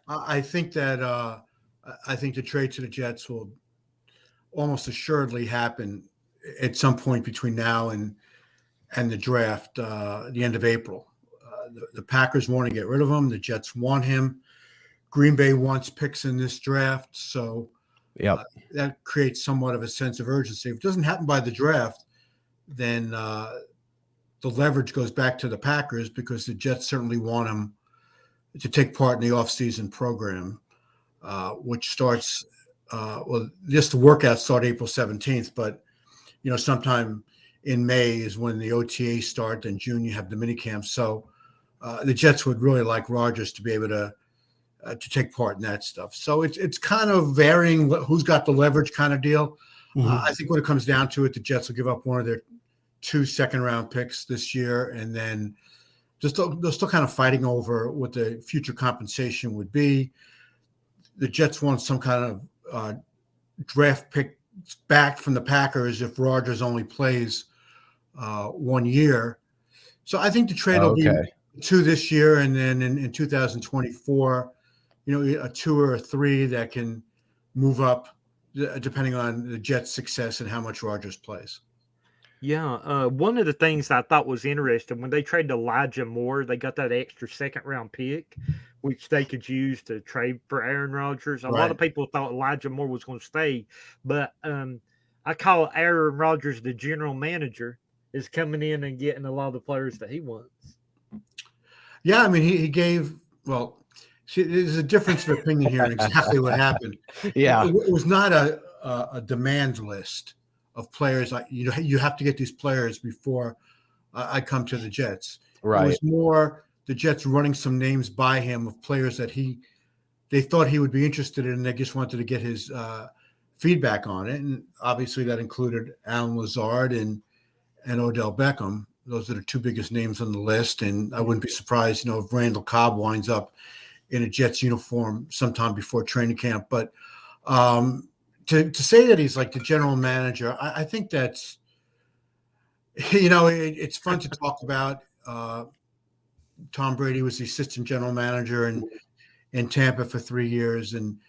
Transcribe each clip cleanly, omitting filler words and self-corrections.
I think that I think the trade to the Jets will almost assuredly happen at some point between now and the draft, the end of April. The Packers want to get rid of him. The Jets want him. Green Bay wants picks in this draft, so that creates somewhat of a sense of urgency. If it doesn't happen by the draft, then the leverage goes back to the Packers because the Jets certainly want him to take part in the offseason program, which starts just the workouts start April 17th, but sometime in May is when the OTA start. In June you have the mini camp. So the Jets would really like Rodgers to be able to take part in that stuff. So it's kind of varying who's got the leverage kind of deal. I think when it comes down to it, the Jets will give up one of their 2 second-round picks this year, and then they're still kind of fighting over what the future compensation would be. The Jets want some kind of draft pick back from the Packers if Rodgers only plays 1 year. So I think the trade will be 2 this year, and then in 2024, a 2 or a 3 that can move up depending on the Jets' success and how much Rodgers plays. Yeah, one of the things I thought was interesting when they traded Elijah Moore, they got that extra second-round pick, which they could use to trade for Aaron Rodgers. A lot of people thought Elijah Moore was going to stay, but I call Aaron Rodgers the general manager is coming in and getting a lot of the players that he wants. Yeah, I mean, he gave see, there's a difference of opinion here in exactly what happened. Yeah, it was not a demand list of players. You have to get these players before I come to the Jets. Right. It was more the Jets running some names by him of players that they thought he would be interested in, and they just wanted to get his feedback on it. And obviously that included Alan Lazard and Odell Beckham. Those are the 2 biggest names on the list. And I wouldn't be surprised, if Randall Cobb winds up in a Jets uniform sometime before training camp. But to say that he's like the general manager, I think that's, it's fun to talk about. Tom Brady was the assistant general manager in Tampa for 3 years. And,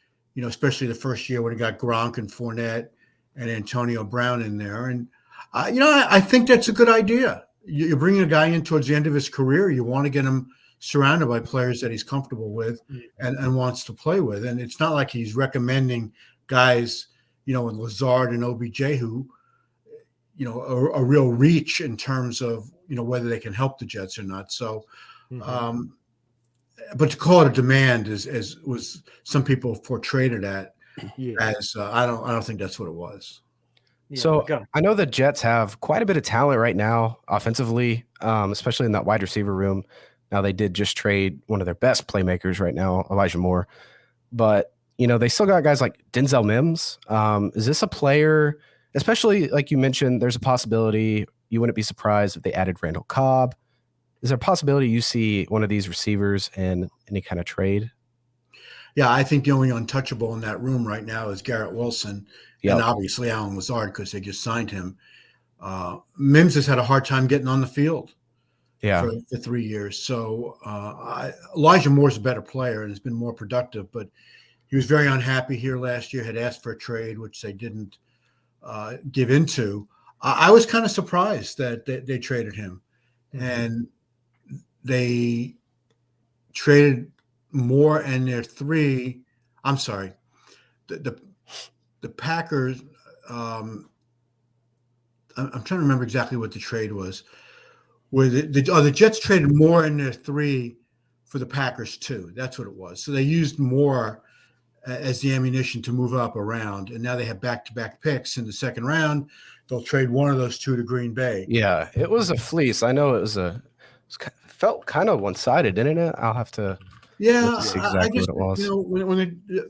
especially the first year when he got Gronk and Fournette and Antonio Brown in there. And, I think that's a good idea. You're bringing a guy in towards the end of his career. You want to get him surrounded by players that he's comfortable with and wants to play with. And it's not like he's recommending guys, in Lazard and OBJ who, are a real reach in terms of, whether they can help the Jets or not. So, but to call it a demand as was some people portrayed it as, I don't think that's what it was. Yeah, so I know the Jets have quite a bit of talent right now offensively, especially in that wide receiver room. Now they did just trade one of their best playmakers right now, Elijah Moore, but they still got guys like Denzel Mims. Is this a player, especially like you mentioned, there's a possibility you wouldn't be surprised if they added Randall Cobb. Is there a possibility you see one of these receivers in any kind of trade? Yeah, I think the only untouchable in that room right now is Garrett Wilson and obviously Alan Lazard because they just signed him. Mims has had a hard time getting on the field for 3 years. So Elijah Moore's a better player and has been more productive, but he was very unhappy here last year, had asked for a trade, which they didn't give into. I was kind of surprised that they traded him. And they traded Moore and their 3. I'm sorry, the Packers. I'm trying to remember exactly what the trade was. Where the Jets traded Moore and their 3 for the Packers 2. That's what it was. So they used Moore as the ammunition to move up around, and now they have back-to-back picks in the second round. They'll trade one of those 2 to Green Bay. Yeah, it was a fleece. I know it felt kind of one-sided, didn't it? I'll have to see exactly what it was.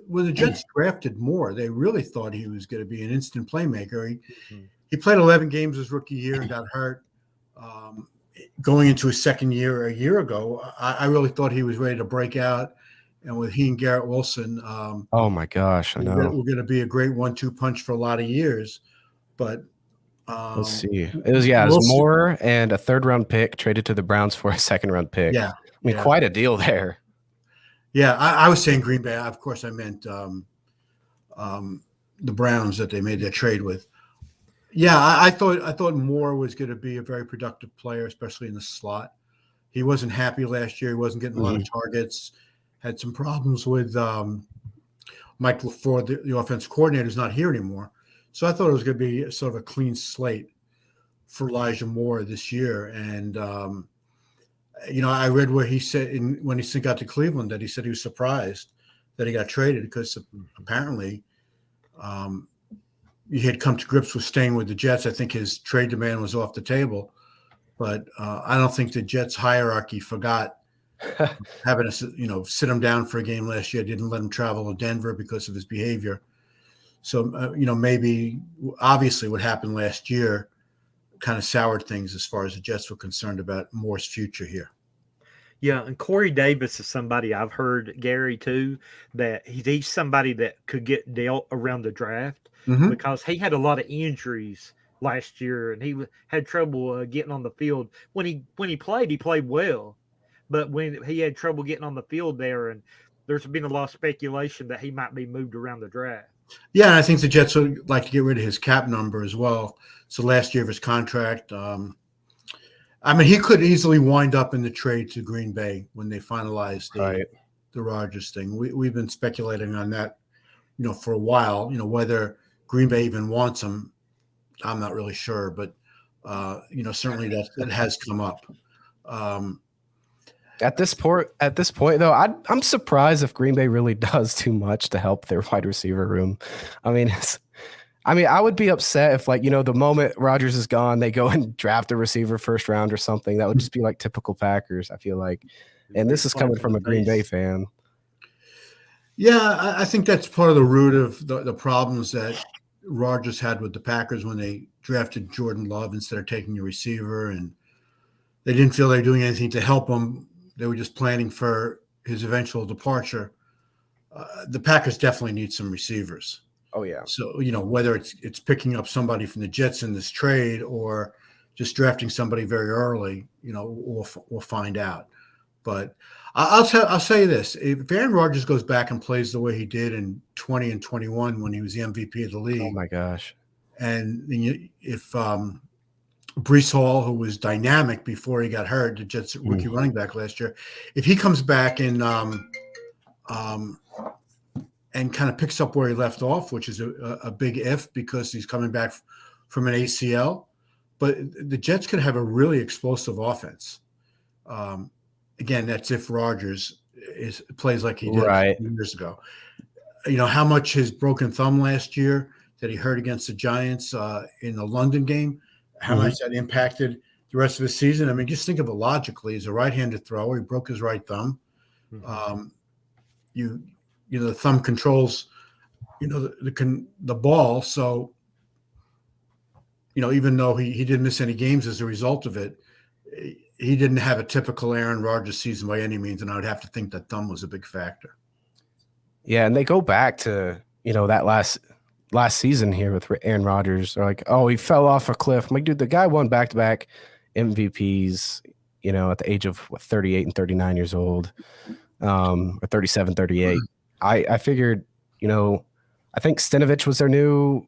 When the Jets drafted Moore, they really thought he was going to be an instant playmaker. He played 11 games his rookie year and got hurt. Going into his second year a year ago, I really thought he was ready to break out. And with he and Garrett Wilson, oh my gosh, I know we're going to be a great 1-2 punch for a lot of years. But let's see, it was Moore and a 3rd-round pick traded to the Browns for a 2nd-round pick. Yeah, I mean, quite a deal there. Yeah, I was saying Green Bay. Of course, I meant the Browns that they made their trade with. Yeah, I thought Moore was going to be a very productive player, especially in the slot. He wasn't happy last year. He wasn't getting a lot of targets. Had some problems with Mike LaFleur, the offensive coordinator, is not here anymore. So I thought it was going to be sort of a clean slate for Elijah Moore this year. And I read where he said when he got to Cleveland that he said he was surprised that he got traded because apparently he had come to grips with staying with the Jets. I think his trade demand was off the table, but I don't think the Jets hierarchy forgot having to sit him down for a game last year. Didn't let him travel to Denver because of his behavior. So maybe obviously what happened last year kind of soured things as far as the Jets were concerned about Moore's future here. Yeah, and Corey Davis is somebody I've heard, Gary, too, that he's somebody that could get dealt around the draft because he had a lot of injuries last year and he had trouble getting on the field. When he played well, but when he had trouble getting on the field there, and there's been a lot of speculation that he might be moved around the draft. Yeah, and I think the Jets would like to get rid of his cap number as well. So last year of his contract, he could easily wind up in the trade to Green Bay when they finalize the Rodgers thing. We've been speculating on that, for a while. Whether Green Bay even wants him, I'm not really sure, but certainly that has come up. At this point, though, I'm surprised if Green Bay really does too much to help their wide receiver room. I would be upset if, the moment Rodgers is gone, they go and draft a receiver first round or something. That would just be like typical Packers, I feel like. And this is coming from a Green Bay fan. Yeah, I think that's part of the root of the problems that Rodgers had with the Packers when they drafted Jordan Love instead of taking a receiver, and they didn't feel they were doing anything to help him. They were just planning for his eventual departure. The Packers definitely need some receivers. Oh, yeah. So, whether it's picking up somebody from the Jets in this trade or just drafting somebody very early, we'll find out. But I'll say this. If Aaron Rodgers goes back and plays the way he did in 20 and 21 when he was the MVP of the league. Oh, my gosh. And if Breece Hall, who was dynamic before he got hurt, the Jets rookie running back last year, if he comes back and kind of picks up where he left off, which is a big if because he's coming back from an ACL, but the Jets could have a really explosive offense. Again, that's if Rodgers plays like he did a few years ago. How much his broken thumb last year that he hurt against the Giants in the London game, how much that impacted the rest of the season. Just think of it logically. He's a right-handed thrower. He broke his right thumb. The thumb controls, the ball. So, even though he didn't miss any games as a result of it, he didn't have a typical Aaron Rodgers season by any means, and I would have to think that thumb was a big factor. Yeah, and they go back to, that last season here with Aaron Rodgers. They're like, oh, he fell off a cliff. I'm like, dude, the guy won back-to-back MVPs, at the age of 38 and 39 years old, or 37, 38. I figured, I think Stenovich was their new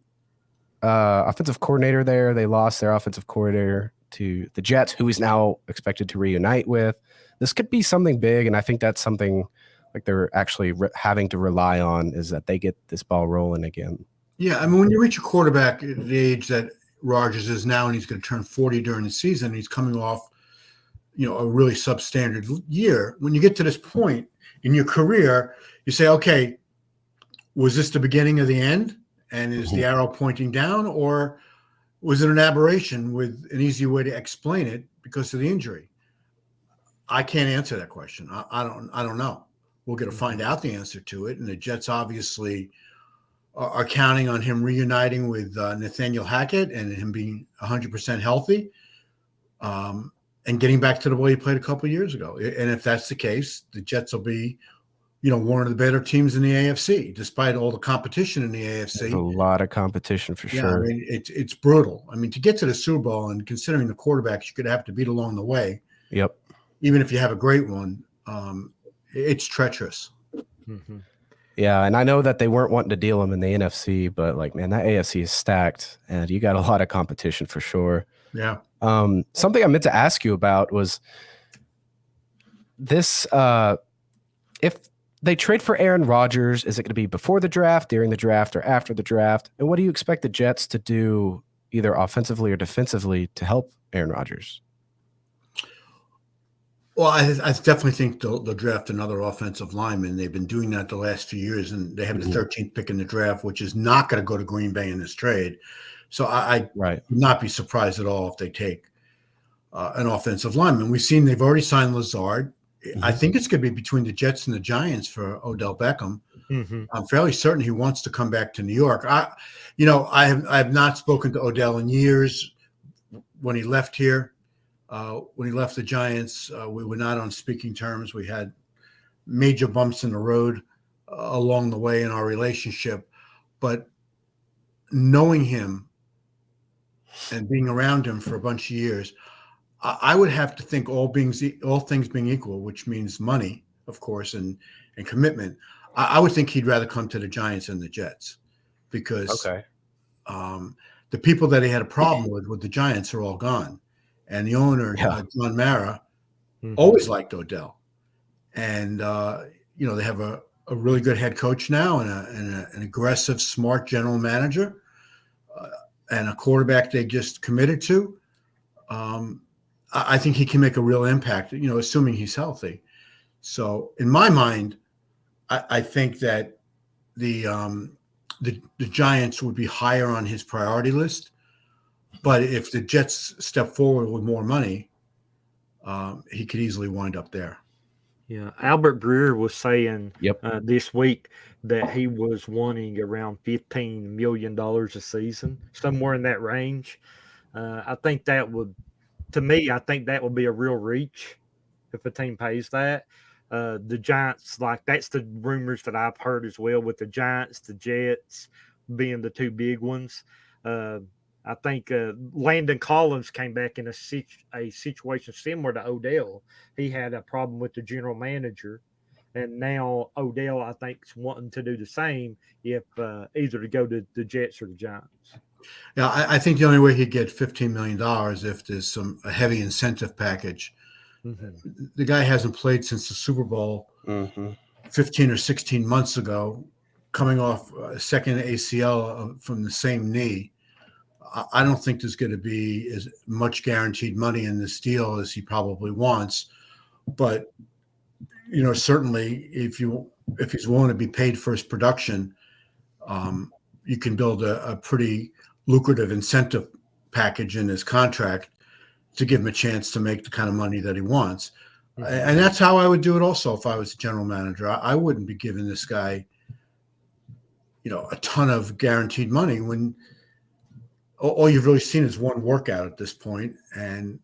offensive coordinator there. They lost their offensive coordinator to the Jets, who is now expected to reunite with. This could be something big, and I think that's something like they're actually having to rely on is that they get this ball rolling again. Yeah, when you reach a quarterback at the age that Rodgers is now, and he's going to turn 40 during the season, and he's coming off, a really substandard year. When you get to this point in your career, you say, okay, was this the beginning of the end? And is the arrow pointing down, or was it an aberration with an easy way to explain it because of the injury? I can't answer that question. I don't know. We're going to find out the answer to it. And the Jets obviously are counting on him reuniting with Nathaniel Hackett and him being 100% healthy and getting back to the way he played a couple of years ago. And if that's the case, the Jets will be, one of the better teams in the AFC, despite all the competition in the AFC. There's a lot of competition for sure. It's brutal. To get to the Super Bowl and considering the quarterbacks you're going to have to beat along the way. Yep. Even if you have a great one, it's treacherous. Mm-hmm. Yeah, and I know that they weren't wanting to deal him in the NFC, but like, man, that AFC is stacked, and you got a lot of competition for sure. Yeah. Something I meant to ask you about was this: if they trade for Aaron Rodgers, is it going to be before the draft, during the draft, or after the draft? And what do you expect the Jets to do, either offensively or defensively, to help Aaron Rodgers? Well, I definitely think they'll draft another offensive lineman. They've been doing that the last few years, and they have the 13th pick in the draft, which is not going to go to Green Bay in this trade. So I would not be surprised at all if they take an offensive lineman. We've seen they've already signed Lazard. I think it's going to be between the Jets and the Giants for Odell Beckham. I'm fairly certain he wants to come back to New York. I have not spoken to Odell in years. When he left here, when he left the Giants, we were not on speaking terms. We had major bumps in the road along the way in our relationship. But knowing him and being around him for a bunch of years, I would have to think all things being equal, which means money, of course, and commitment. I would think he'd rather come to the Giants than the Jets, because the people that he had a problem with the Giants are all gone. And the owner, John Mara, always liked Odell. And, they have a really good head coach now, and an aggressive, smart general manager, and a quarterback they just committed to. I think he can make a real impact, assuming he's healthy. So in my mind, I think that the Giants would be higher on his priority list. But if the Jets step forward with more money, he could easily wind up there. Yeah, Albert Breer was saying this week that he was wanting around $15 million a season, somewhere in that range. I think that would be a real reach if a team pays that. The Giants, that's the rumors that I've heard as well, with the Giants, the Jets being the two big ones. I think Landon Collins came back in a situation similar to Odell. He had a problem with the general manager, and now Odell, I think, is wanting to do the same, if either to go to the Jets or the Giants. Yeah, I think the only way he'd get $15 million if there's a heavy incentive package. The guy hasn't played since the Super Bowl 15 or 16 months ago, coming off a second ACL from the same knee. I don't think there's going to be as much guaranteed money in this deal as he probably wants. But, certainly if he's willing to be paid for his production, you can build a pretty lucrative incentive package in his contract to give him a chance to make the kind of money that he wants. And that's how I would do it also if I was the general manager. I wouldn't be giving this guy, a ton of guaranteed money when all you've really seen is one workout at this point, and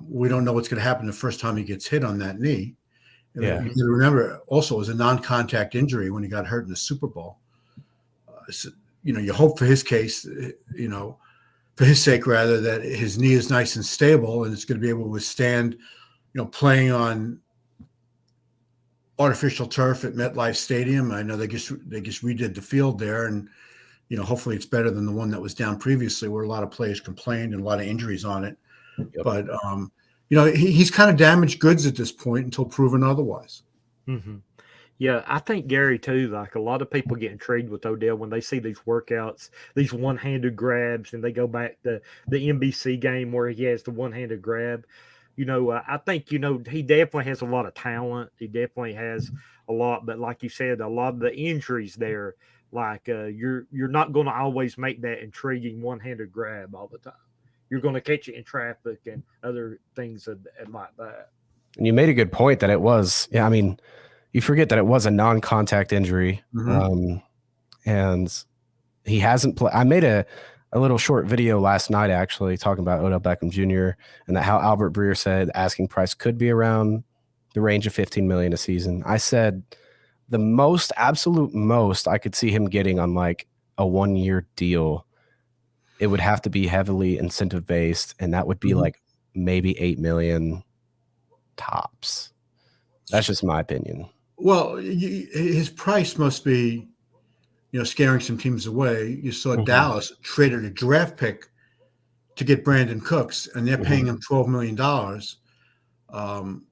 we don't know what's going to happen the first time he gets hit on that knee. Yeah. You can remember also it was a non-contact injury when he got hurt in the Super Bowl. So, you hope for his case, for his sake rather, that his knee is nice and stable and it's going to be able to withstand, playing on artificial turf at MetLife Stadium. I know they just redid the field there, and hopefully it's better than the one that was down previously, where a lot of players complained and a lot of injuries on it. But he's kind of damaged goods at this point until proven otherwise. Yeah, I think, Gary, too, a lot of people get intrigued with Odell when they see these workouts, these one-handed grabs, and they go back to the NBC game where he has the one-handed grab. I think, he definitely has a lot of talent. He definitely has a lot, but like you said, a lot of the injuries there, you're not going to always make that intriguing one-handed grab all the time. You're going to catch it in traffic and other things like that. And you made a good point that it was, you forget that it was a non-contact injury. And he hasn't played. I made a little short video last night, actually, talking about Odell Beckham Jr. and that how Albert Breer said asking price could be around the range of $15 million a season. I said the absolute most I could see him getting on a 1-year deal, it would have to be heavily incentive based, and that would be maybe $8 million tops. That's just my opinion. Well, his price must be, scaring some teams away. You saw Dallas traded a draft pick to get Brandon Cooks, and they're paying him $12 million.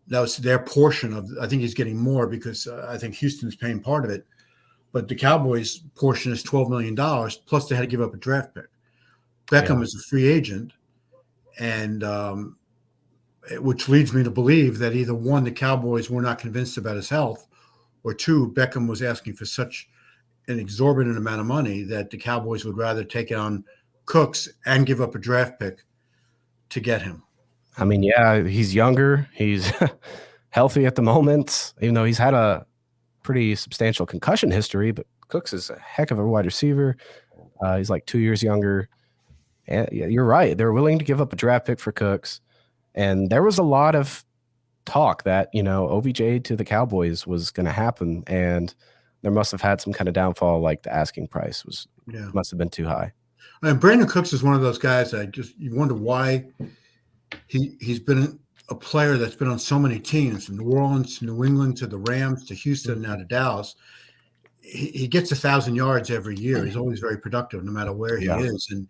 That was their portion of. I think he's getting more because I think Houston's paying part of it. But the Cowboys' portion is $12 million, plus they had to give up a draft pick. Beckham is a free agent, and which leads me to believe that either one, the Cowboys were not convinced about his health, or two, Beckham was asking for such an exorbitant amount of money that the Cowboys would rather take on Cooks and give up a draft pick to get him. I mean, yeah, he's younger. He's healthy at the moment, even though he's had a pretty substantial concussion history, but Cooks is a heck of a wide receiver. He's like 2 years younger. And yeah, you're right. They're willing to give up a draft pick for Cooks. And there was a lot of talk that, OBJ to the Cowboys was going to happen. And there must have had some kind of downfall, like the asking price must have been too high. And Brandon Cooks is one of those guys that you wonder why he's been a player that's been on so many teams, from New Orleans to New England to the Rams to Houston, now to Dallas. He gets 1,000 yards every year. He's always very productive no matter where he is, and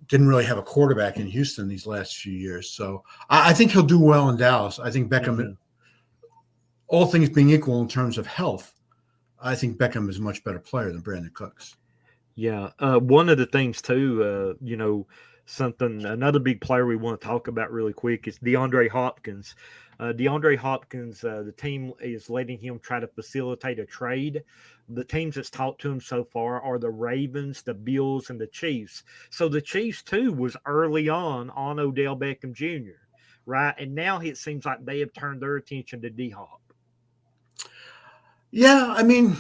didn't really have a quarterback in Houston these last few years. So I think he'll do well in Dallas. I think Beckham, all things being equal in terms of health, I think Beckham is a much better player than Brandon Cooks. Yeah. One of the things too, another big player we want to talk about really quick is DeAndre Hopkins. DeAndre Hopkins, the team is letting him try to facilitate a trade. The teams that's talked to him so far are the Ravens, the Bills, and the Chiefs. So the Chiefs, too, was early on Odell Beckham Jr., right? And now it seems like they have turned their attention to D-Hop. Yeah, I mean,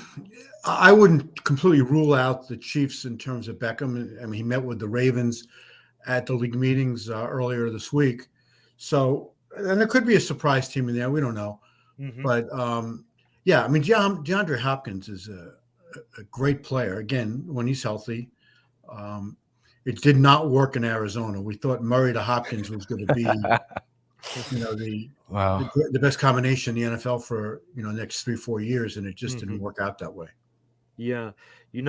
I wouldn't completely rule out the Chiefs in terms of Beckham. I mean, he met with the Ravens at the league meetings earlier this week. So, and there could be a surprise team in there. We don't know. But, yeah, I mean, DeAndre Hopkins is a great player. Again, when he's healthy. It did not work in Arizona. We thought Murray to Hopkins was going to be, the best combination in the NFL for, next 3-4 years, and it just didn't work out that way. Yeah. I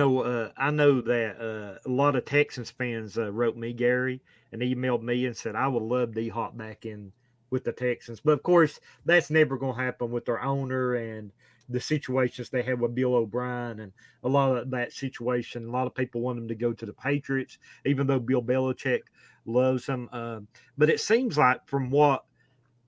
know that a lot of Texans fans wrote me, Gary, and emailed me and said, I would love D-Hop back in with the Texans. But, of course, that's never going to happen with their owner and the situations they had with Bill O'Brien and a lot of that situation. A lot of people want him to go to the Patriots, even though Bill Belichick loves him. But it seems like from what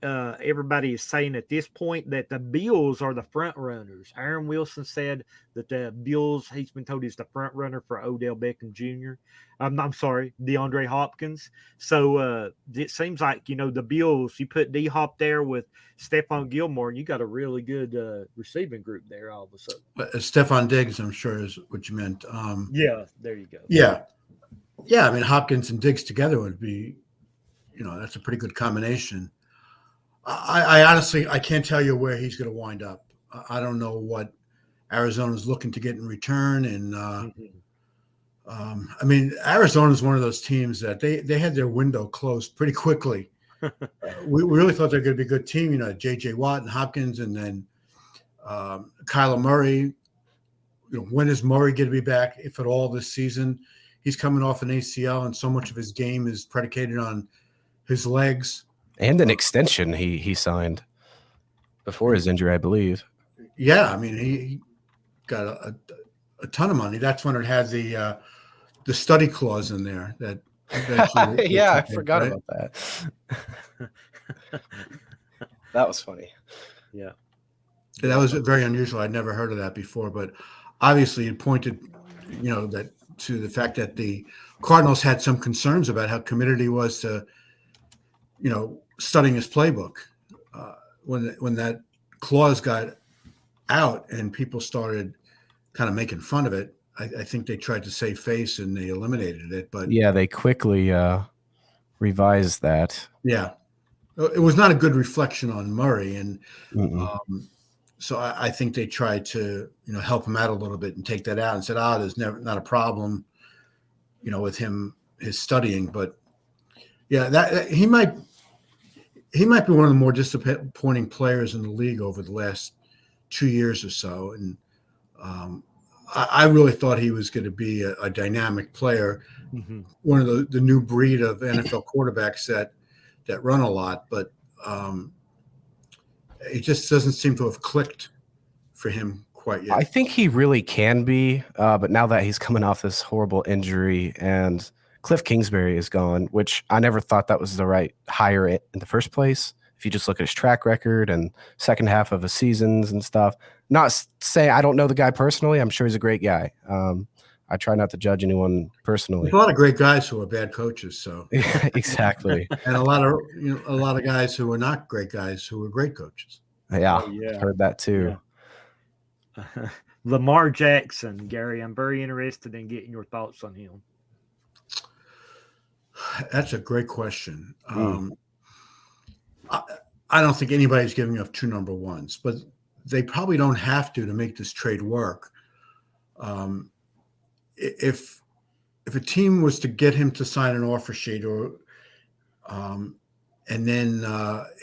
everybody is saying at this point that the Bills are the front runners. Aaron Wilson said that the Bills, he's been told he's the front runner for Odell Beckham Jr. I'm sorry, DeAndre Hopkins. So it seems like, the Bills, you put D-Hop there with Stephon Gilmore, and you got a really good receiving group there all of a sudden. Stephon Diggs, I'm sure, is what you meant. Yeah, there you go. Yeah. Yeah, I mean, Hopkins and Diggs together would be, that's a pretty good combination. I honestly, I can't tell you where he's going to wind up. I don't know what Arizona's looking to get in return. And I mean, Arizona is one of those teams that they had their window closed pretty quickly. We really thought they were going to be a good team, J.J. Watt and Hopkins, and then Kyler Murray. When is Murray going to be back, if at all, this season? He's coming off an ACL, and so much of his game is predicated on his legs. And an extension he signed before his injury, I believe. Yeah, I mean, he got a ton of money. That's when it had the study clause in there. That yeah, I forgot about that. That was funny. Yeah, that was very unusual. I'd never heard of that before. But obviously, it pointed, that to the fact that the Cardinals had some concerns about how committed he was to, studying his playbook. When that clause got out and people started kind of making fun of it, I think they tried to save face and they eliminated it. But yeah, they quickly revised that. Yeah, it was not a good reflection on Murray, and so I think they tried to help him out a little bit and take that out and said, there's not a problem, with his studying. But yeah, that he might be one of the more disappointing players in the league over the last 2 years or so. And I really thought he was going to be a dynamic player, one of the new breed of NFL quarterbacks that run a lot, but it just doesn't seem to have clicked for him quite yet. I think he really can be, but now that he's coming off this horrible injury and Cliff Kingsbury is gone, which I never thought that was the right hire in the first place. If you just look at his track record and second half of his seasons and stuff, not saying I don't know the guy personally. I'm sure he's a great guy. I try not to judge anyone personally. There's a lot of great guys who are bad coaches. So exactly. And a lot of guys who are not great guys who are great coaches. Yeah, I've heard that too. Yeah. Lamar Jackson, Gary, I'm very interested in getting your thoughts on him. That's a great question. I don't think anybody's giving up 2 number ones, but they probably don't have to make this trade work. If a team was to get him to sign an offer sheet, or and then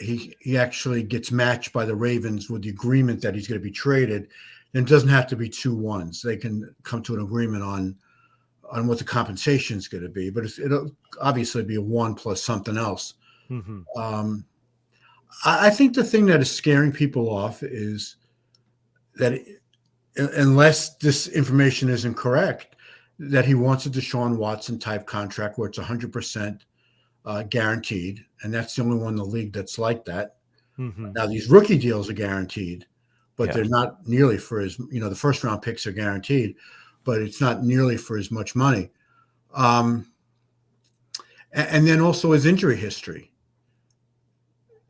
he actually gets matched by the Ravens with the agreement that he's going to be traded, then it doesn't have to be 2 1s. They can come to an agreement on what the compensation is going to be, but it'll obviously be a 1 plus something else. I think the thing that is scaring people off is that unless this information is incorrect, that he wants a Deshaun Watson type contract where it's 100% guaranteed, and that's the only one in the league that's like that. Now these rookie deals are guaranteed, but they're not nearly for as the first round picks are guaranteed, but it's not nearly for as much money. And then also his injury history.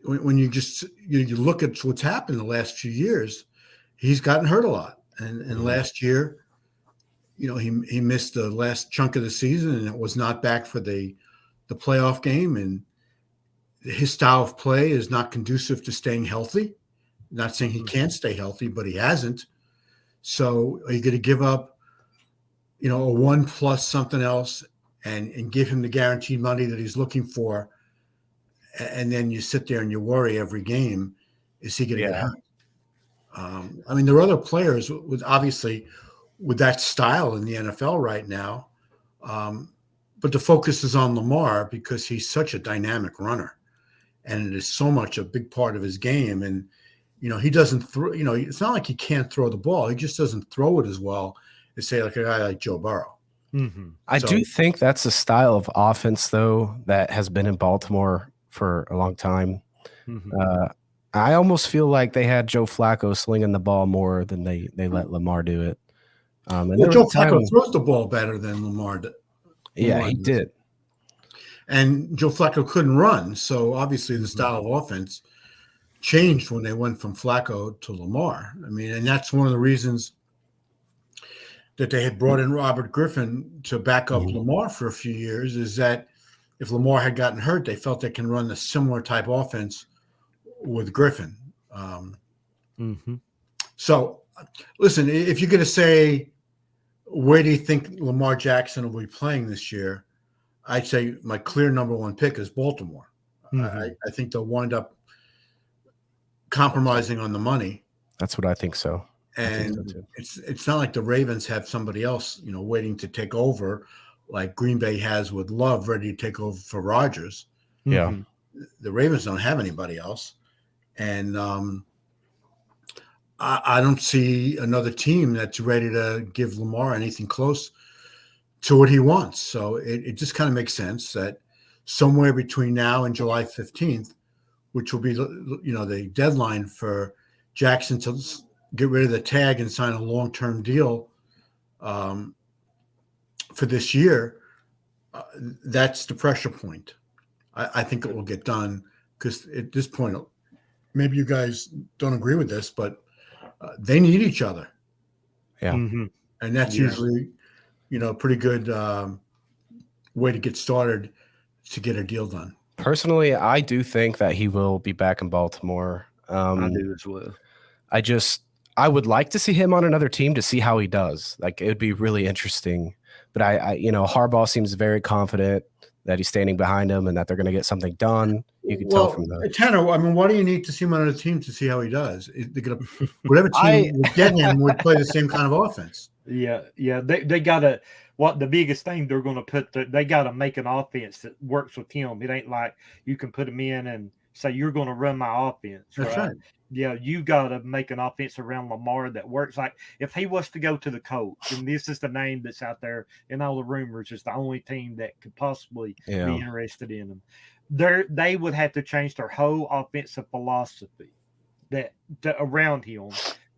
When you just you look at what's happened the last few years, he's gotten hurt a lot. And last year, he missed the last chunk of the season, and it was not back for the playoff game. And his style of play is not conducive to staying healthy. Not saying he can't stay healthy, but he hasn't. So are you going to give up, a 1 plus something else and give him the guaranteed money that he's looking for? And then you sit there and you worry every game, is he going to get hurt? There are other players with that style in the NFL right now. But the focus is on Lamar because he's such a dynamic runner, and it is so much a big part of his game. And, he doesn't throw, it's not like he can't throw the ball. He just doesn't throw it as well as, say, like a guy like Joe Burrow. I do think that's a style of offense, though, that has been in Baltimore for a long time. I almost feel like they had Joe Flacco slinging the ball more than they let Lamar do it. Joe Flacco throws the ball better than Lamar did. Yeah, he did. And Joe Flacco couldn't run, so obviously the style of offense changed when they went from Flacco to Lamar. And that's one of the reasons that they had brought in Robert Griffin to back up Lamar for a few years, is that if Lamar had gotten hurt, they felt they can run a similar type offense with Griffin. So, listen, if you're going to say, where do you think Lamar Jackson will be playing this year? I'd say my clear number 1 pick is Baltimore. I think they'll wind up compromising on the money. That's what I think so. And it's not like the Ravens have somebody else, waiting to take over, like Green Bay has with Love ready to take over for Rodgers. Yeah. The Ravens don't have anybody else. And I don't see another team that's ready to give Lamar anything close to what he wants. So it just kind of makes sense that somewhere between now and July 15th, which will be, the deadline for Jackson to get rid of the tag and sign a long-term deal for this year, that's the pressure point. I think it will get done because at this point, maybe you guys don't agree with this, but they need each other. Yeah. And that's usually, a pretty good way to get started to get a deal done. Personally, I do think that he will be back in Baltimore. I do as well. I would like to see him on another team to see how he does. Like, it would be really interesting. But I Harbaugh seems very confident that he's standing behind him and that they're going to get something done. You can tell from the Tanner. I mean, why do you need to see him on another team to see how he does? They're gonna, whatever team would get him would play the same kind of offense. Yeah. They gotta. What the biggest thing they're going to put? They got to make an offense that works with him. It ain't like you can put him in and say you're going to run my offense. That's right. Yeah, you got to make an offense around Lamar that works. Like if he was to go to the Colts, and this is the name that's out there in all the rumors, is the only team that could possibly be interested in him. They would have to change their whole offensive philosophy around him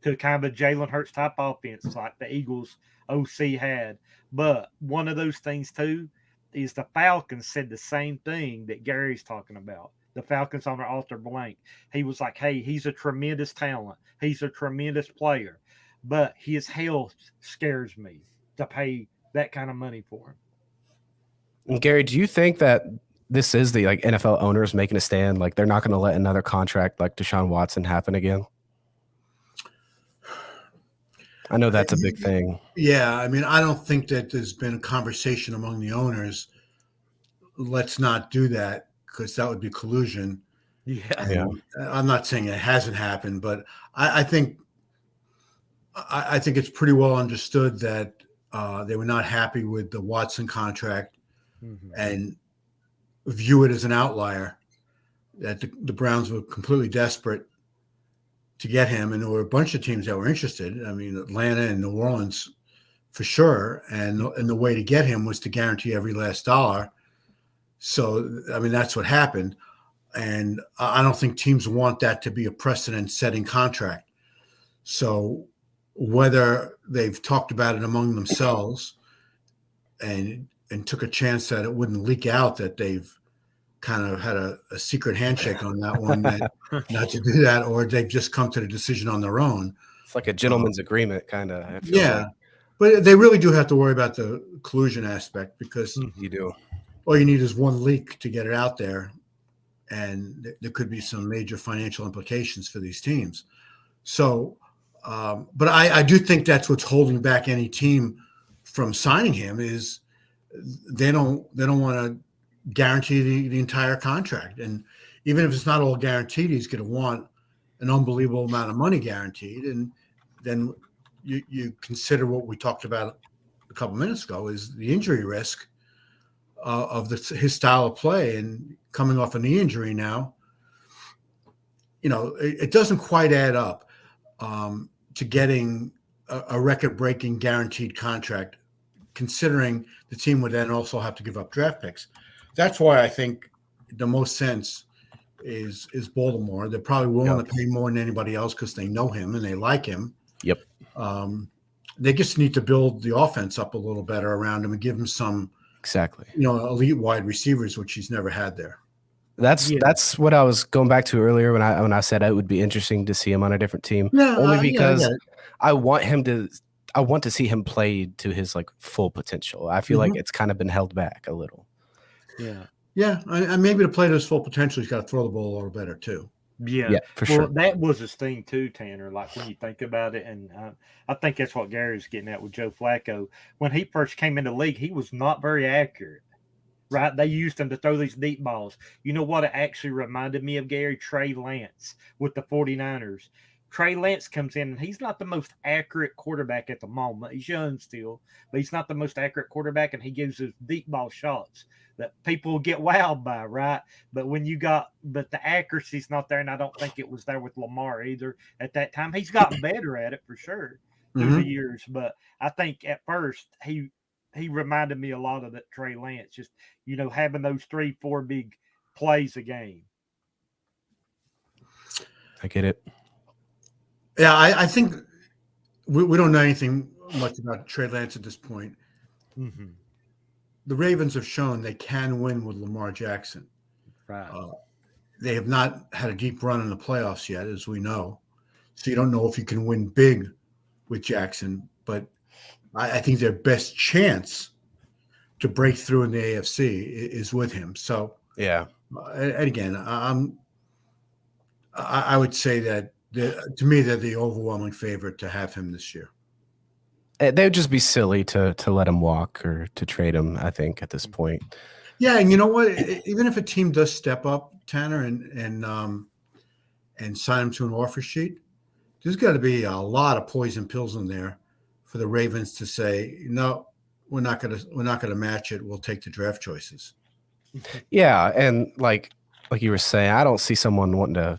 to kind of a Jalen Hurts type offense like the Eagles OC had. But one of those things too is the Falcons said the same thing that Gary's talking about. The Falcons on their altar blank. He was like, hey, he's a tremendous talent. He's a tremendous player. But his health scares me to pay that kind of money for him. And Gary, do you think that this is the NFL owners making a stand? Like they're not going to let another contract like Deshaun Watson happen again? I know that's a big thing. Yeah, I mean, I don't think that there's been a conversation among the owners. Let's not do that because that would be collusion. Yeah. I'm not saying it hasn't happened, but I think it's pretty well understood that they were not happy with the Watson contract and view it as an outlier. That the Browns were completely desperate to get him, and there were a bunch of teams that were interested. I mean, Atlanta and New Orleans for sure, and the way to get him was to guarantee every last dollar. So, I mean, that's what happened, and I don't think teams want that to be a precedent-setting contract. So, whether they've talked about it among themselves and took a chance that it wouldn't leak out that they've kind of had a secret handshake on that one, that not to do that, or they've just come to the decision on their own. It's like a gentleman's agreement, kind of. Yeah, but they really do have to worry about the collusion aspect because you do. All you need is one leak to get it out there, and there could be some major financial implications for these teams. So, but I do think that's what's holding back any team from signing him is they don't want to guarantee the entire contract. And even if it's not all guaranteed, he's going to want an unbelievable amount of money guaranteed. And then you consider what we talked about a couple minutes ago is the injury risk of his style of play, and coming off a knee injury now, it doesn't quite add up to getting a record-breaking guaranteed contract, considering the team would then also have to give up draft picks. That's why I think the most sense is Baltimore. They're probably willing to pay more than anybody else because they know him and they like him. Yep. They just need to build the offense up a little better around him and give him some elite wide receivers, which he's never had there. That's what I was going back to earlier when I said it would be interesting to see him on a different team. Only because I want to see him play to his full potential. I feel like it's kind of been held back a little. Yeah, and maybe to play to his full potential, he's got to throw the ball a little better too. Yeah, for sure. That was his thing too, Tanner. Like when you think about it, and I think that's what Gary was getting at with Joe Flacco. When he first came into the league, he was not very accurate. Right? They used him to throw these deep balls. You know what it actually reminded me of, Gary? Trey Lance with the 49ers. Trey Lance comes in, and he's not the most accurate quarterback at the moment. He's young still, but he's not the most accurate quarterback, and he gives those deep ball shots that people get wowed by, right? But the accuracy's not there, and I don't think it was there with Lamar either at that time. He's gotten better at it for sure through the years, but I think at first he reminded me a lot of that Trey Lance, just having those 3-4 big plays a game. I get it. Yeah, I think we don't know anything much about Trey Lance at this point. Mm-hmm. The Ravens have shown they can win with Lamar Jackson. Right. They have not had a deep run in the playoffs yet, as we know. So you don't know if you can win big with Jackson. But I think their best chance to break through in the AFC is with him. So, yeah. And again, I would say that to me, they're the overwhelming favorite to have him this year. They would just be silly to let him walk or to trade him, I think, at this point. Yeah, and you know what? Even if a team does step up, Tanner, and sign him to an offer sheet, there's got to be a lot of poison pills in there for the Ravens to say, no, we're not gonna match it. We'll take the draft choices. Yeah, and like you were saying, I don't see someone wanting to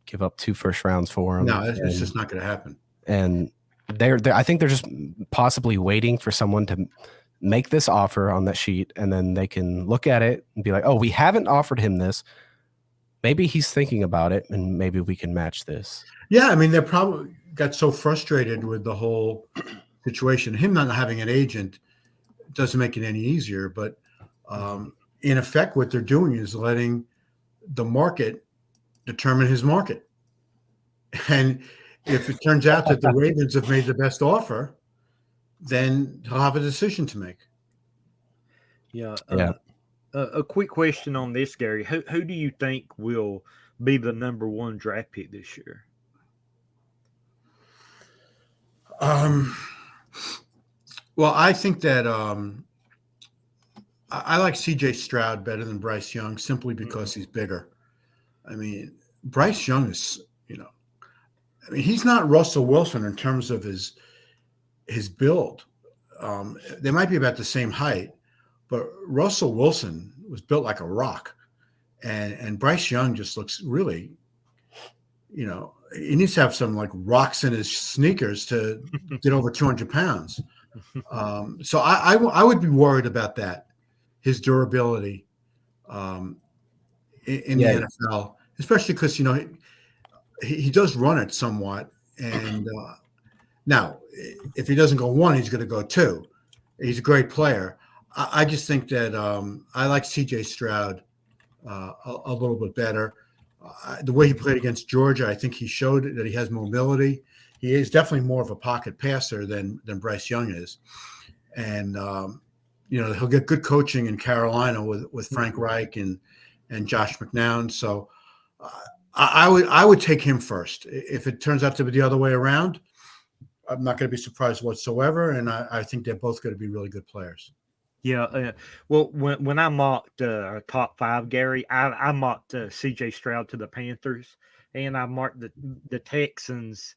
give up 2 first rounds for him. No, it's just not going to happen. And I think they're just possibly waiting for someone to make this offer on that sheet, and then they can look at it and be like, oh, we haven't offered him this. Maybe he's thinking about it, and maybe we can match this. Yeah, I mean, they probably got so frustrated with the whole situation. Him not having an agent doesn't make it any easier, but in effect, what they're doing is letting the market determine his market. And if it turns out that the Ravens have made the best offer, then he'll have a decision to make. Yeah. A quick question on this, Gary. Who do you think will be the number 1 draft pick this year? Well, I think that I like C.J. Stroud better than Bryce Young simply because he's bigger. I mean, Bryce Young is, he's not Russell Wilson in terms of his build. They might be about the same height, but Russell Wilson was built like a rock, and Bryce Young just looks really, he needs to have some like rocks in his sneakers to get over 200 pounds. So I would be worried about that, his durability in the NFL, especially because he does run it somewhat, and now if he doesn't go 1, he's going to go 2. He's a great player. I just think that I like C.J. Stroud a little bit better. The way he played against Georgia, I think he showed that he has mobility. He is definitely more of a pocket passer than Bryce Young is, and he'll get good coaching in Carolina with Frank Reich and Josh McCown. So I would take him first. If it turns out to be the other way around, I'm not going to be surprised whatsoever, and I think they're both going to be really good players. Yeah. Well, when I mocked top 5, Gary, I mocked C.J. Stroud to the Panthers, and I marked the Texans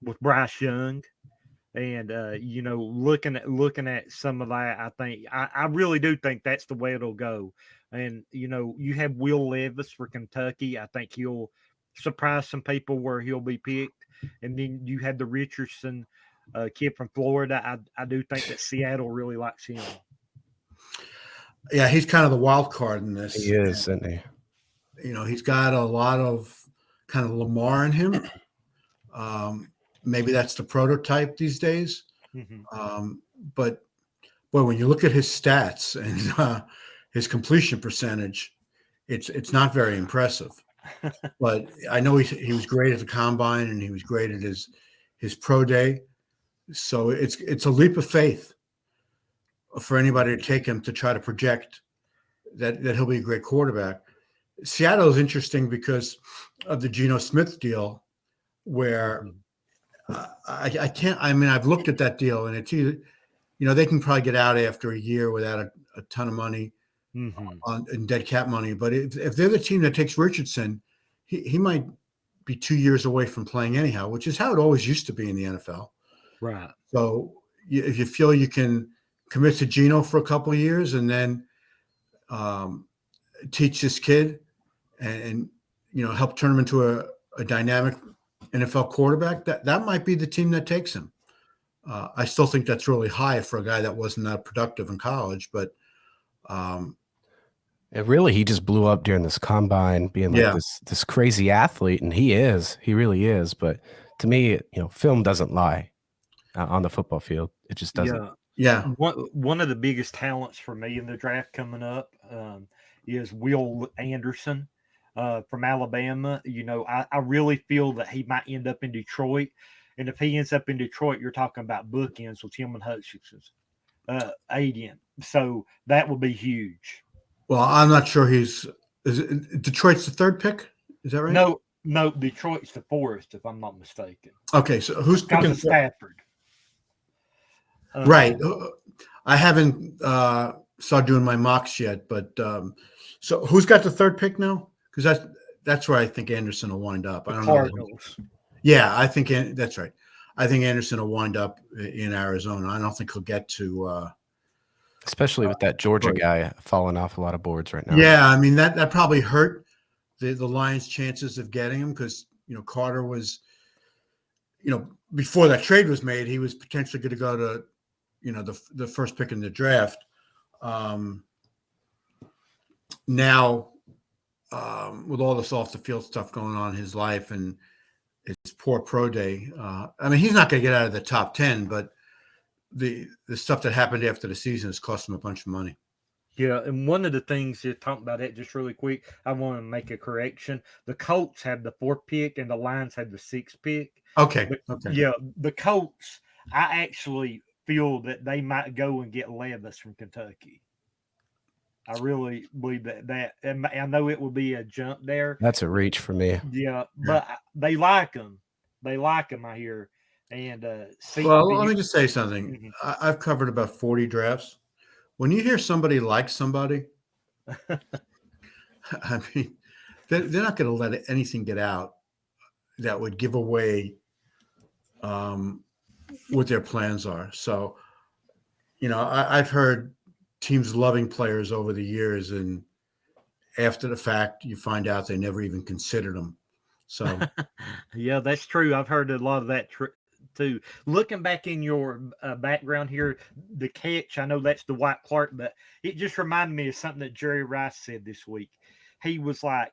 with Bryce Young. And looking at some of that, I think I really do think that's the way it'll go. And you have Will Levis for Kentucky. I think he'll surprise some people where he'll be picked. And then you have the Richardson kid from Florida. I do think that Seattle really likes him. Yeah, he's kind of the wild card in this. He is, isn't he? He's got a lot of kind of Lamar in him. Maybe that's the prototype these days. Mm-hmm. But boy, when you look at his stats and his completion percentage, it's not very impressive. But I know he was great at the combine and he was great at his pro day. So it's a leap of faith for anybody to take him to try to project that he'll be a great quarterback. Seattle is interesting because of the Geno Smith deal, where I can't. I mean, I've looked at that deal, and it's either, they can probably get out after a year without a ton of money in dead cap money. But if they're the team that takes Richardson, he might be 2 years away from playing anyhow, which is how it always used to be in the NFL. Right. So if you feel you can commit to Geno for a couple of years and then teach this kid and help turn him into a dynamic NFL quarterback, that might be the team that takes him. I still think that's really high for a guy that wasn't that productive in college, but he just blew up during this combine, being like this crazy athlete, and he really is. But to me, film doesn't lie on the football field. It just doesn't. Yeah. One of the biggest talents for me in the draft coming up is Will Anderson from Alabama. I really feel that he might end up in Detroit. And if he ends up in Detroit, you're talking about bookends with him and Hutchinson's agent. So that would be huge. Well, I'm not sure Detroit's the 3rd pick? Is that right? No, Detroit's the 4th, if I'm not mistaken. Okay, so who's picking Stafford? Right. I haven't start doing my mocks yet. But so who's got the third pick now? Because that's where I think Anderson will wind up. I don't Cardinals. know. Yeah, I think that's right. I think Anderson will wind up in Arizona. I don't think he'll get to. Especially with that Georgia guy falling off a lot of boards right now. Yeah, I mean that probably hurt the Lions' chances of getting him because Carter was, before that trade was made, he was potentially going to go to, the first pick in the draft. Now, with all this off the field stuff going on in his life and his poor pro day, I mean he's not going to get out of the top 10, but the stuff that happened after the season has cost him a bunch of money. Yeah, and one of the things you're talking about it just really quick, I want to make a correction. The Colts had the 4th pick and the Lions had the 6th pick. Okay. Yeah, the Colts, I actually feel that they might go and get Levis from Kentucky. I really believe that. And I know it will be a jump there. That's a reach for me. Yeah, but they like him. They like him, I hear. And let me just say something. Mm-hmm. I've covered about 40 drafts. When you hear somebody like somebody, I mean, they're not going to let anything get out that would give away what their plans are. So, I've heard teams loving players over the years, and after the fact, you find out they never even considered them. So, yeah, that's true. I've heard a lot of that too. Looking back in your background here, the catch, I know that's Dwight Clark, but it just reminded me of something that Jerry Rice said this week. He was like,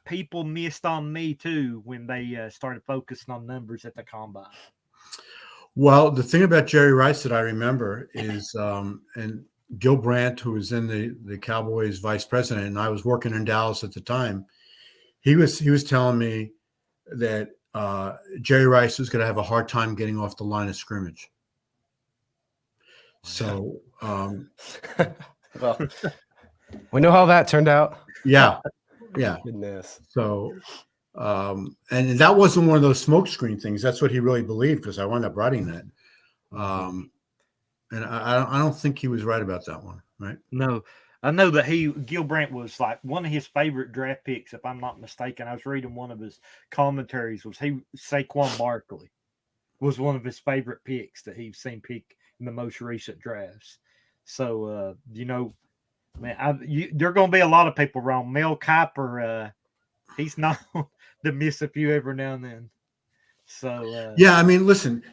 people missed on me too when they started focusing on numbers at the combine. Well, the thing about Jerry Rice that I remember is, and Gil Brandt, who was in the Cowboys vice president, and I was working in Dallas at the time, he was telling me that Jerry Rice was going to have a hard time getting off the line of scrimmage. So, well, we know how that turned out. Yeah. Goodness. So, and that wasn't one of those smokescreen things. That's what he really believed, because I wound up writing that. And I don't think he was right about that one, right? No. I know that Gil Brandt was like one of his favorite draft picks, if I'm not mistaken. I was reading one of his commentaries was Saquon Barkley was one of his favorite picks that he's seen pick in the most recent drafts. So, man, there are going to be a lot of people wrong. Mel Kiper, he's not to miss a few every now and then. So, yeah, I mean, listen,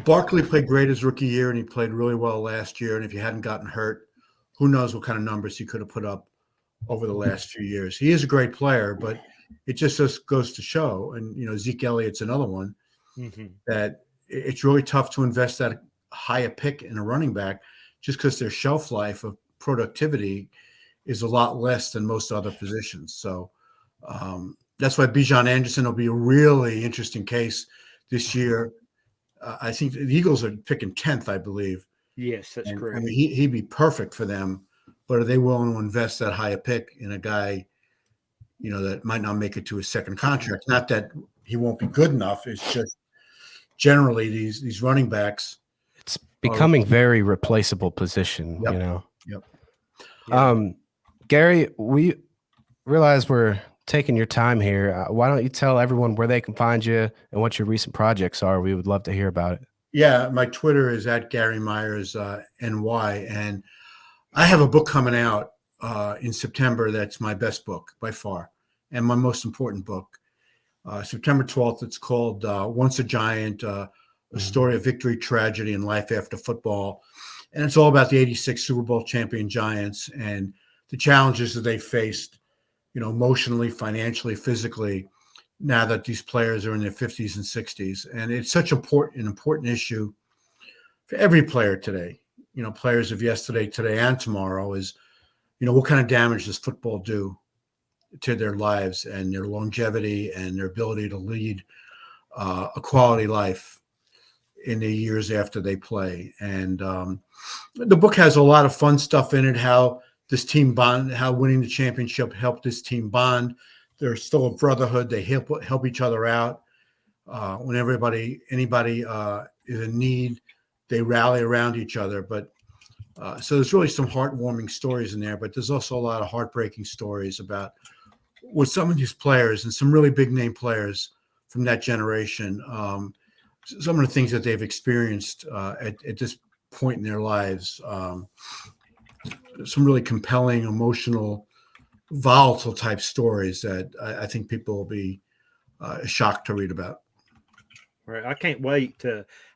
Barkley played great his rookie year, and he played really well last year. And if he hadn't gotten hurt, who knows what kind of numbers he could have put up over the last few years. He is a great player, but it just goes to show, and Zeke Elliott's another one, that it's really tough to invest that high a pick in a running back just because their shelf life of productivity is a lot less than most other positions. So that's why Bijan Anderson will be a really interesting case this year. I think the Eagles are picking 10th, I believe. Yes, that's correct. I mean, he'd be perfect for them, but are they willing to invest that high a pick in a guy, that might not make it to his second contract? Not that he won't be good enough. It's just generally these running backs. It's becoming very replaceable position, Yep. Gary, we realize we're taking your time here. Why don't you tell everyone where they can find you and what your recent projects are? We would love to hear about it. Yeah, my Twitter is at Gary Myers NY, and I have a book coming out in September that's my best book by far, and my most important book. September 12th, it's called Once a Giant, a story of victory, tragedy, and life after football. And it's all about the 86 Super Bowl champion Giants and the challenges that they faced, emotionally, financially, physically, now that these players are in their 50s and 60s. And it's such an important issue for every player today, players of yesterday, today, and tomorrow is, what kind of damage does football do to their lives and their longevity and their ability to lead a quality life in the years after they play. And the book has a lot of fun stuff in it, how this team bond, how winning the championship helped this team bond. There's still a brotherhood. They help each other out. When anybody is in need, they rally around each other. But So there's really some heartwarming stories in there, but there's also a lot of heartbreaking stories about with some of these players and some really big name players from that generation. Some of the things that they've experienced at this point in their lives. Some really compelling, emotional, volatile type stories that I think people will be shocked to read about. Right.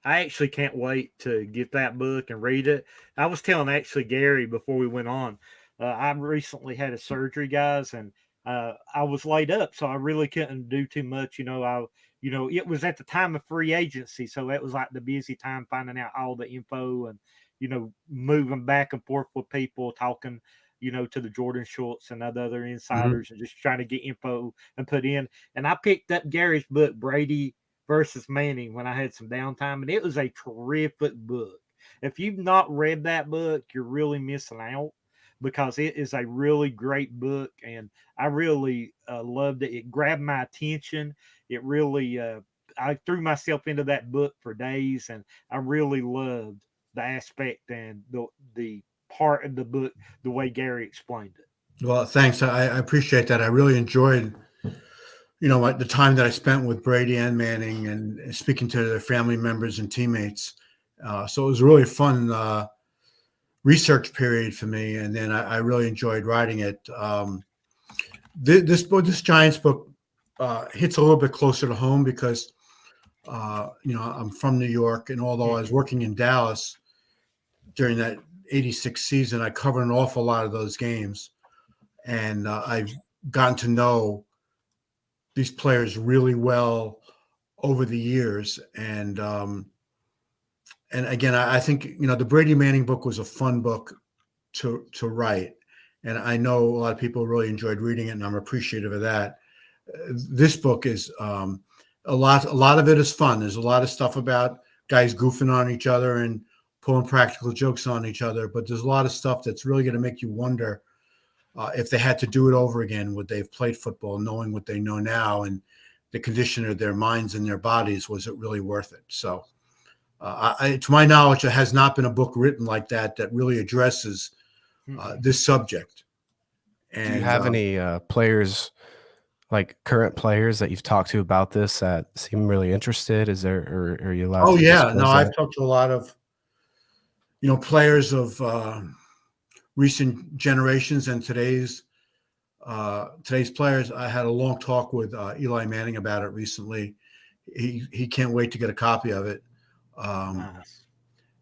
I actually can't wait to get that book and read it. I was telling actually Gary before we went on, I recently had a surgery, guys, and I was laid up, so I really couldn't do too much. It was at the time of free agency, so it was like the busy time finding out all the info and, moving back and forth with people, talking, to the Jordan Schultz and other insiders and just trying to get info and put in. And I picked up Gary's book, Brady versus Manning, when I had some downtime, and it was a terrific book. If you've not read that book, you're really missing out because it is a really great book, and I really loved it. It grabbed my attention. It really, I threw myself into that book for days, and I really loved the aspect and the part of the book, the way Gary explained it. Well, thanks. I appreciate that. I really enjoyed the time that I spent with Brady and Manning and speaking to their family members and teammates. So it was a really fun research period for me. And then I really enjoyed writing it. This Giants book hits a little bit closer to home because, I'm from New York. And although I was working in Dallas during that 86 season, I covered an awful lot of those games. And I've gotten to know these players really well over the years. And again, I think, the Brady Manning book was a fun book to write. And I know a lot of people really enjoyed reading it, and I'm appreciative of that. This book is a lot of it is fun. There's a lot of stuff about guys goofing on each other and pulling practical jokes on each other, but there's a lot of stuff that's really going to make you wonder if they had to do it over again, would they have played football knowing what they know now and the condition of their minds and their bodies? Was it really worth it? So to my knowledge, there has not been a book written like that really addresses this subject. And, do you have any players, like current players that you've talked to about this that seem really interested? Is there, or are you allowed to? Oh, yeah. No, I've talked to a lot of, players of recent generations and today's players. I had a long talk with Eli Manning about it recently. He can't wait to get a copy of it. Nice.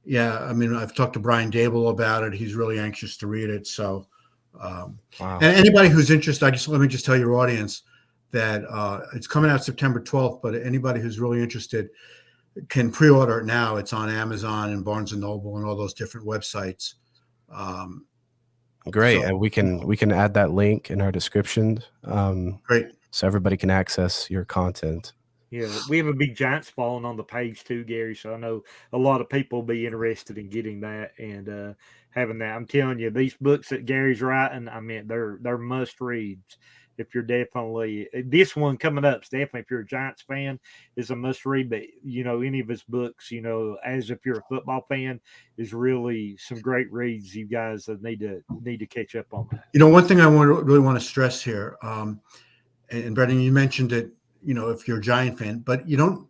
Yeah, I mean, I've talked to Brian Dable about it. He's really anxious to read it. So, Wow. And anybody who's interested, let me just tell your audience that it's coming out September 12th. But anybody who's really interested can pre-order it now. It's on Amazon and Barnes and Noble and all those different websites. Great. And we can add that link in our description. Great. So everybody can access your content. Yeah, we have a big Giants following on the page too, Gary. So I know a lot of people will be interested in getting that and having that. I'm telling you, these books that Gary's writing, I mean, they're must reads. If you're definitely this one coming up, is definitely if you're a Giants fan, is a must read. But any of his books, as if you're a football fan, is really some great reads. You guys need to catch up on that. One thing I really want to stress here, and Brendan, you mentioned it. If you're a Giant fan, but you don't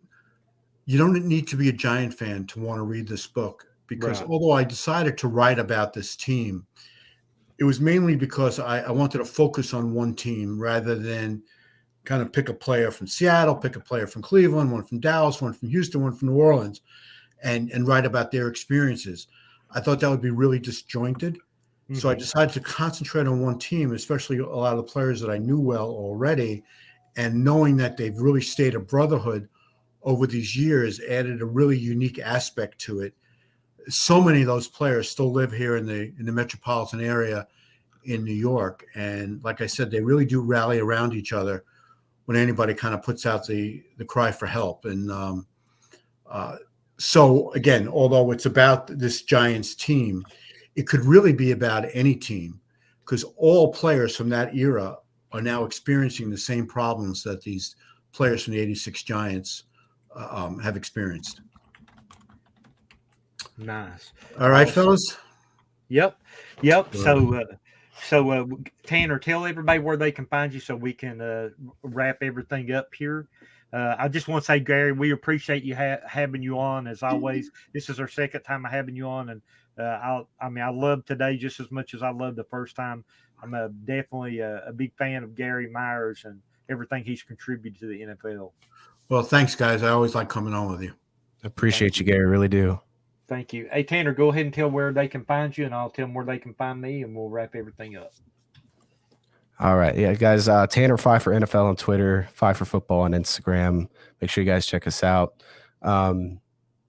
need to be a Giant fan to want to read this book, because although I decided to write about this team, it was mainly because I wanted to focus on one team rather than kind of pick a player from Seattle, pick a player from Cleveland, one from Dallas, one from Houston, one from New Orleans, and write about their experiences. I thought that would be really disjointed. Mm-hmm. So I decided to concentrate on one team, especially a lot of the players that I knew well already. And knowing that they've really stayed a brotherhood over these years added a really unique aspect to it. So many of those players still live here in the metropolitan area in New York. And like I said, they really do rally around each other when anybody kind of puts out the cry for help. And so, again, although it's about this Giants team, it could really be about any team, because all players from that era are now experiencing the same problems that these players from the 86 Giants have experienced. Nice. All right, fellas. Yep. So Tanner, tell everybody where they can find you so we can wrap everything up here. I just want to say, Gary, we appreciate you having you on as always. This is our second time of having you on, and I love today just as much as I loved the first time. I'm definitely a big fan of Gary Myers and everything he's contributed to the NFL. Well, thanks, guys. I always like coming on with you. Appreciate you, Gary. Really do. Thank you. Hey, Tanner, go ahead and tell where they can find you, and I'll tell them where they can find me, and we'll wrap everything up. All right. Yeah, guys, Tanner Phifer NFL on Twitter, Phifer Football on Instagram. Make sure you guys check us out. And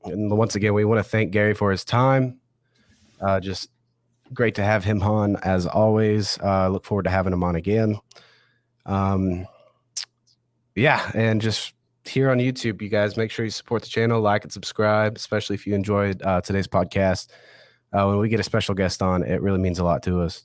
once again, we want to thank Gary for his time. Just great to have him on, as always. Look forward to having him on again. Yeah, and just here on YouTube, you guys, make sure you support the channel, like and subscribe, especially if you enjoyed today's podcast. When we get a special guest on, it really means a lot to us.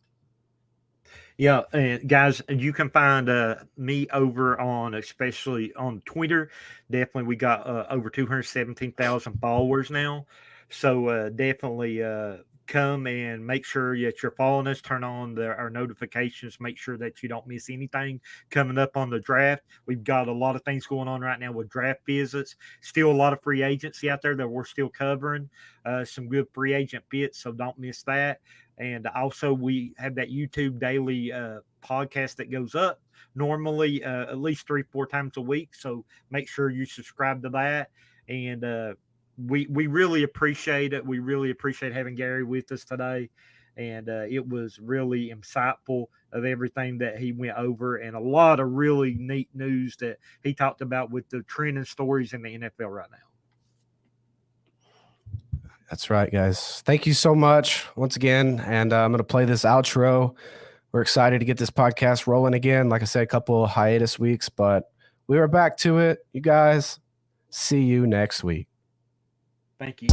Yeah, and guys, you can find me over on, especially on Twitter. Definitely, we got over 217,000 followers now. So definitely come and make sure that you're following us. Turn on our notifications. Make sure that you don't miss anything coming up on the draft. We've got a lot of things going on right now with draft visits. Still a lot of free agency out there that we're still covering. Some good free agent bits, so don't miss that. And also, we have that YouTube daily podcast that goes up normally at least 3-4 times a week. So make sure you subscribe to that. And we really appreciate it. We really appreciate having Gary with us today. And it was really insightful of everything that he went over, and a lot of really neat news that he talked about with the trending stories in the NFL right now. That's right, guys. Thank you so much once again. And I'm going to play this outro. We're excited to get this podcast rolling again. Like I said, a couple hiatus weeks, but we are back to it. You guys, see you next week. Thank you.